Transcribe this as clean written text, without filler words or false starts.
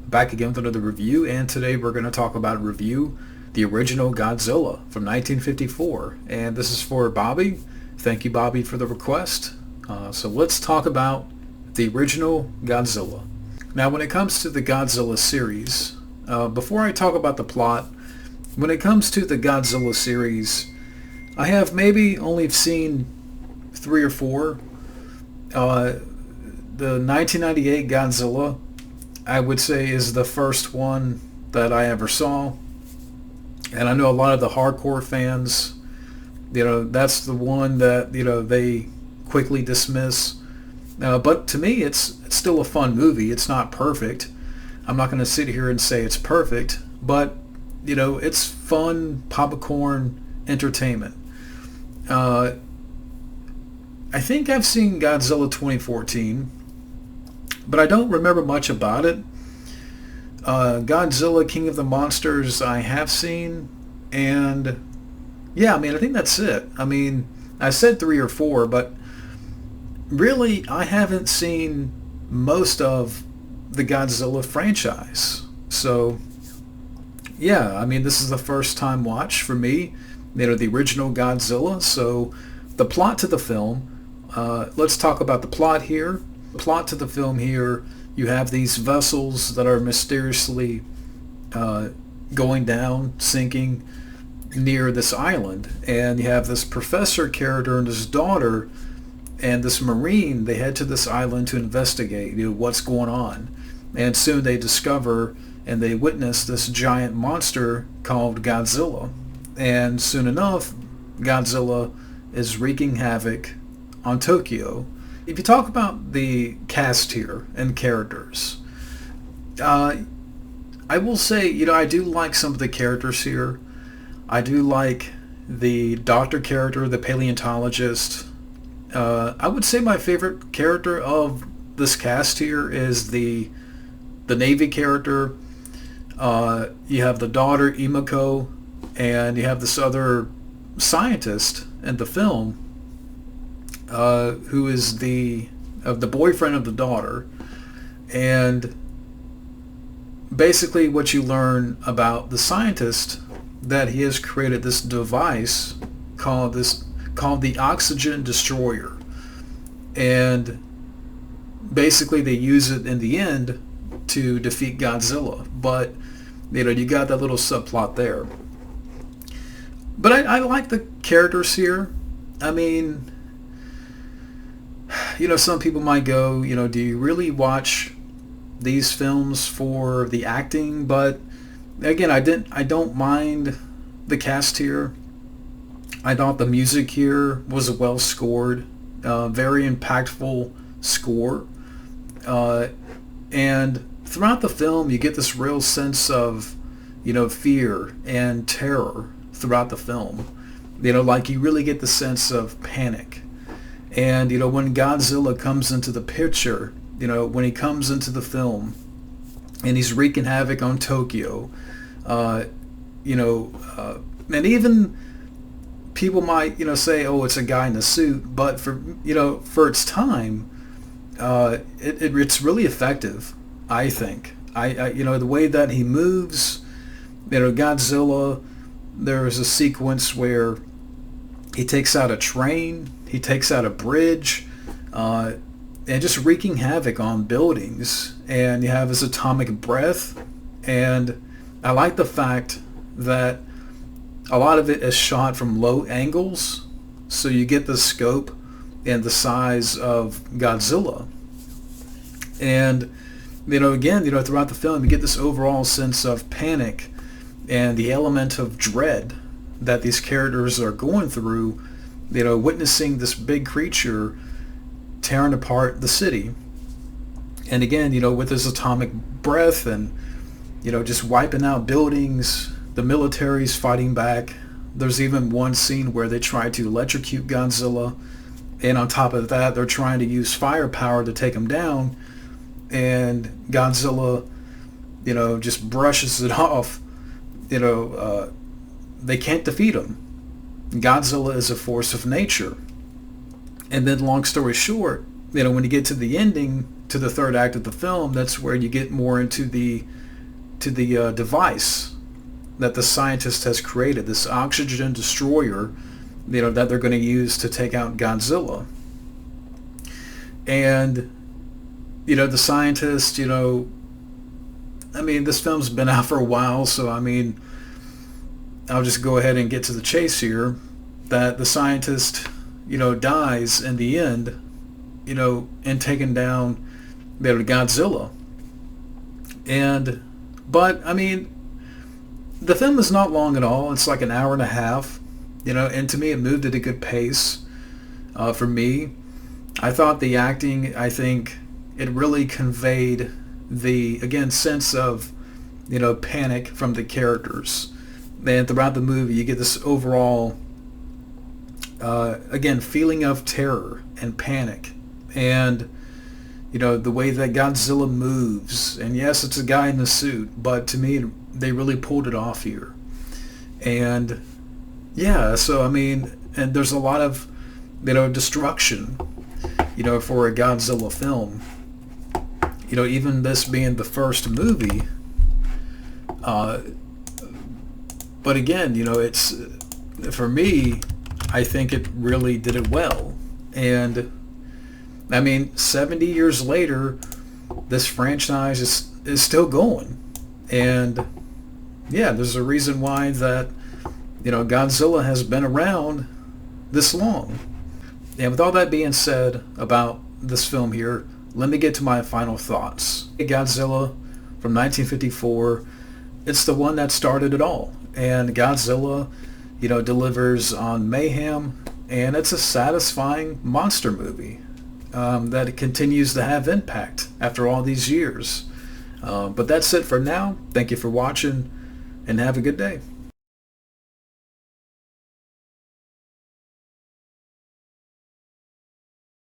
back again with another review, and today we're going to talk about the original Godzilla from 1954. And this is for Bobby. Thank you, Bobby, for the request. So let's talk about the original Godzilla. Now, when it comes to the Godzilla series, before I talk about the plot, when it comes to the Godzilla series, I have maybe only seen 3 or 4. The 1998 Godzilla, I would say, is the first one that I ever saw. And I know a lot of the hardcore fans, that's the one that, they quickly dismiss. But to me, it's still a fun movie. It's not perfect. I'm not going to sit here and say it's perfect, but, it's fun, popcorn entertainment. I think I've seen Godzilla 2014, but I don't remember much about it. Godzilla King of the Monsters I have seen, and yeah, I think that's it. I said 3 or 4, but really I haven't seen most of the Godzilla franchise. So yeah, this is the first time watch for me, the original Godzilla. So the plot to the film, let's talk about the plot here. The plot to the film here, you have these vessels that are mysteriously going down, sinking near this island. And you have this professor character and his daughter and this marine. They head to this island to investigate what's going on. And soon they discover and they witness this giant monster called Godzilla. And soon enough, Godzilla is wreaking havoc on Tokyo. If you talk about the cast here and characters, I will say, I do like some of the characters here. I do like the doctor character, the paleontologist. I would say my favorite character of this cast here is the Navy character. You have the daughter, Imako, and you have this other scientist in the film, who is the boyfriend of the daughter. And basically what you learn about the scientist, that he has created this device called the oxygen destroyer. And basically they use it in the end to defeat Godzilla. But you got that little subplot there. But I like the characters here. Some people might go, do you really watch these films for the acting? But again, I don't mind the cast here. I thought the music here was well scored, very impactful score. And throughout the film, you get this real sense of, fear and terror throughout the film. Like you really get the sense of panic. And, when Godzilla comes into the picture, when he comes into the film and he's wreaking havoc on Tokyo, and even people might, say, oh, it's a guy in a suit, but for its time, it's really effective, I think. The way that he moves, Godzilla, there's a sequence where he takes out a train, he takes out a bridge, and just wreaking havoc on buildings. And you have his atomic breath. And I like the fact that a lot of it is shot from low angles, so you get the scope and the size of Godzilla. And, again, throughout the film, you get this overall sense of panic and the element of dread that these characters are going through, witnessing this big creature tearing apart the city. And again, with his atomic breath and, just wiping out buildings, the military's fighting back. There's even one scene where they try to electrocute Godzilla, and on top of that, they're trying to use firepower to take him down, and Godzilla, just brushes it off. They can't defeat him. Godzilla is a force of nature. And then, long story short, when you get to the ending, to the third act of the film, that's where you get more into the device that the scientist has created, this oxygen destroyer, that they're going to use to take out Godzilla. And the scientist, this film's been out for a while, so I'll just go ahead and get to the chase here. That the scientist, dies in the end, in taking down Godzilla. But the film is not long at all. It's like an hour and a half, and to me it moved at a good pace. For me, I thought the acting, I think it really conveyed the, again, sense of, panic from the characters. And throughout the movie, you get this overall, again, feeling of terror and panic. And, the way that Godzilla moves. And yes, it's a guy in a suit, but to me, they really pulled it off here. And, yeah, so, and there's a lot of, destruction, for a Godzilla film. Even this being the first movie. But again, it's, for me, I think it really did it well. And 70 years later, this franchise is still going. And yeah, there's a reason why that, Godzilla has been around this long. And with all that being said about this film here, let me get to my final thoughts. Godzilla from 1954, it's the one that started it all. And Godzilla, delivers on mayhem, and it's a satisfying monster movie that continues to have impact after all these years. But that's it for now. Thank you for watching, and have a good day.